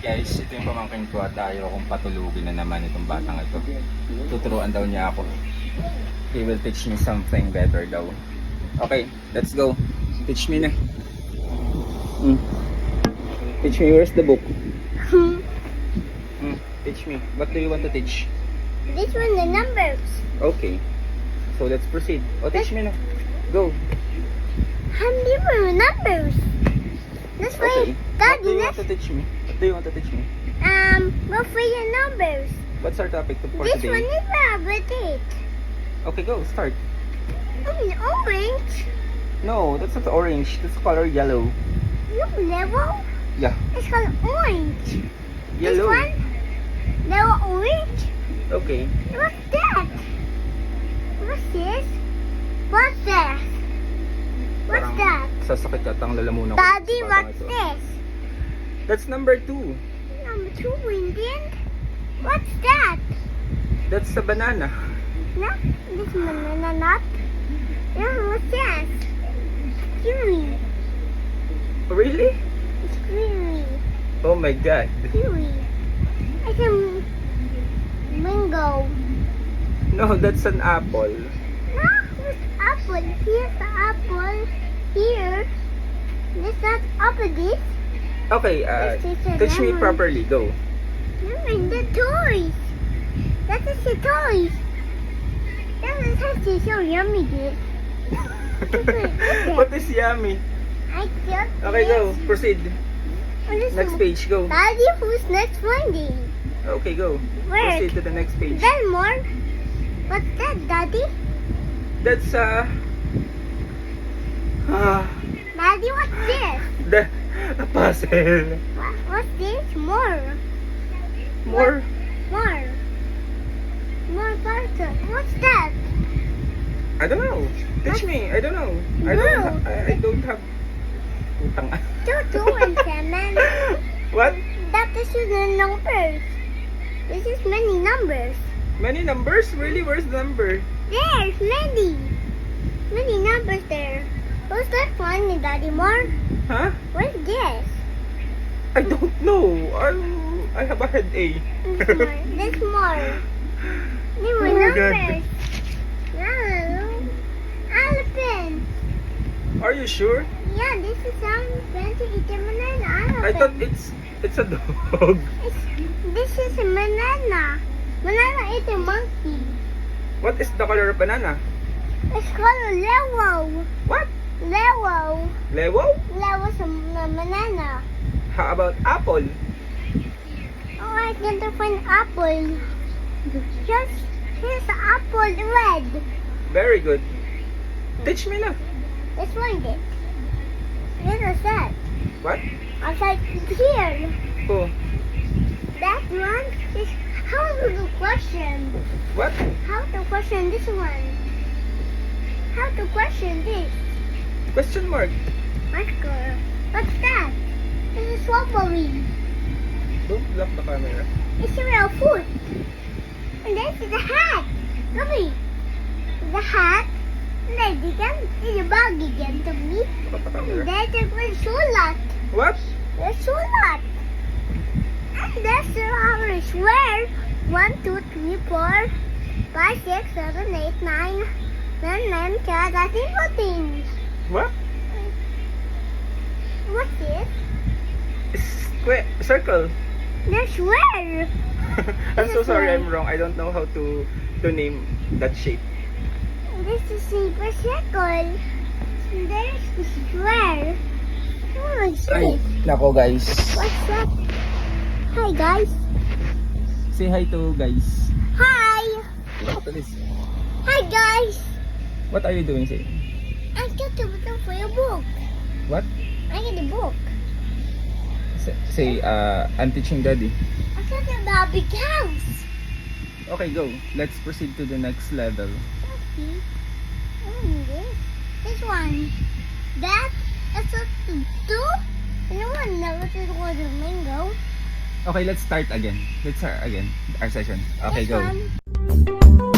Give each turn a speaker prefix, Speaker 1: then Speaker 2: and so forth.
Speaker 1: Guys, ito yung pamangkin ko at ayaw kong patulugin na naman itong batang ito. Tuturuan daw niya ako. He will teach me something better daw. Okay, let's go. Teach me na. Teach me, where's the book? Teach me. What do you want to teach?
Speaker 2: This one, the numbers.
Speaker 1: Okay. So let's proceed. Teach me na. Go.
Speaker 2: How many numbers? That's
Speaker 1: Okay.
Speaker 2: why,
Speaker 1: What do
Speaker 2: Daddy,
Speaker 1: you want to teach me? What do you want to teach me?
Speaker 2: what for your numbers?
Speaker 1: What's our topic for
Speaker 2: This one
Speaker 1: today?
Speaker 2: is rabbit it.
Speaker 1: Okay, go. Start.
Speaker 2: Orange.
Speaker 1: No, that's not orange. That's color yellow.
Speaker 2: Look, level.
Speaker 1: Yeah.
Speaker 2: It's called orange. This
Speaker 1: Yellow.
Speaker 2: one, level orange.
Speaker 1: Okay.
Speaker 2: What's that? What's this? What's that? What's
Speaker 1: Parang
Speaker 2: that?
Speaker 1: Sasakit at ang lalamunan ko.
Speaker 2: Daddy,
Speaker 1: sa batang
Speaker 2: what's
Speaker 1: ito.
Speaker 2: this?
Speaker 1: That's number 2.
Speaker 2: Number 2, Indian. What's that?
Speaker 1: That's a banana.
Speaker 2: No, this banana nut. No, what's that? Kiwi.
Speaker 1: Really?
Speaker 2: It's kiwi.
Speaker 1: Oh my god.
Speaker 2: Kiwi. It's a mango.
Speaker 1: No, that's an apple.
Speaker 2: No, it's apple. Here's the apple. Here. This not apple. This.
Speaker 1: Okay,
Speaker 2: This is a
Speaker 1: teach me
Speaker 2: lemon.
Speaker 1: properly. Go.
Speaker 2: Lemon, the toys. That is the toys. That is so yummy, dude.
Speaker 1: What is yummy?
Speaker 2: I just.
Speaker 1: Okay, go. Proceed. Next page, go.
Speaker 2: Daddy, who's next Monday?
Speaker 1: Okay, go.
Speaker 2: Where?
Speaker 1: Proceed to the next page.
Speaker 2: Then more. What's that, Daddy?
Speaker 1: That's
Speaker 2: Daddy, what's this?
Speaker 1: the a puzzle.
Speaker 2: What's this? More.
Speaker 1: More.
Speaker 2: More. More parcel. What's that?
Speaker 1: I don't know. Teach me. I don't know. I don't have. Utang.
Speaker 2: 2, 2, and 7.
Speaker 1: What?
Speaker 2: That is the numbers. This is many numbers.
Speaker 1: Many numbers? Really? Where's the number?
Speaker 2: There's many. Many numbers there. What's that one, Daddy? More?
Speaker 1: Huh?
Speaker 2: What's this?
Speaker 1: I don't know. I have a headache.
Speaker 2: There's more. There's more. There were
Speaker 1: Oh my God.
Speaker 2: numbers. No. Elephant.
Speaker 1: Are you sure?
Speaker 2: Yeah, this is elephant. It's a banana elephant.
Speaker 1: I thought it's a dog.
Speaker 2: This is a banana. Banana is a monkey.
Speaker 1: What is the color of banana?
Speaker 2: It's called a lewo.
Speaker 1: What?
Speaker 2: Lewo.
Speaker 1: Lewo?
Speaker 2: Lewo's a banana.
Speaker 1: How about apple?
Speaker 2: Oh, I can't find apple. Here's the apple red.
Speaker 1: Very good. Teach me na.
Speaker 2: Let's find it. What is that?
Speaker 1: What?
Speaker 2: Outside here.
Speaker 1: Oh.
Speaker 2: That one is how to do question.
Speaker 1: What?
Speaker 2: How to question this one. How to question this.
Speaker 1: Question mark.
Speaker 2: What's that? This is strawberry.
Speaker 1: Don't block the camera.
Speaker 2: It's a real food. And this is the hat. Look the hat. And then it's a bag again to me.
Speaker 1: Block the
Speaker 2: And
Speaker 1: camera.
Speaker 2: there's a sulat.
Speaker 1: What?
Speaker 2: There's sulat. And there's our square. 1, 2, 3, 4, 5, 6, 7, 8, 9, 10, 11, 12, 13, 14.
Speaker 1: What?
Speaker 2: What's this?
Speaker 1: Square. Circle.
Speaker 2: There's square.
Speaker 1: I'm so sorry. I'm wrong. I don't know how to name that shape.
Speaker 2: This is super circle. There's the square. What's
Speaker 1: Ay,
Speaker 2: this?
Speaker 1: nako guys.
Speaker 2: What's that? Hi guys.
Speaker 1: Say hi to guys.
Speaker 2: Hi.
Speaker 1: Look at this.
Speaker 2: Hi guys.
Speaker 1: What are you doing, say?
Speaker 2: I got to look for your book.
Speaker 1: What?
Speaker 2: I get the book.
Speaker 1: Say, I'm teaching daddy.
Speaker 2: I got the big house.
Speaker 1: Okay, go. Let's proceed to the next level.
Speaker 2: Okay. This one. That is a 2. And the one that was a mango.
Speaker 1: Okay, let's start again. Let's start again our session. Okay,
Speaker 2: This
Speaker 1: go.
Speaker 2: one.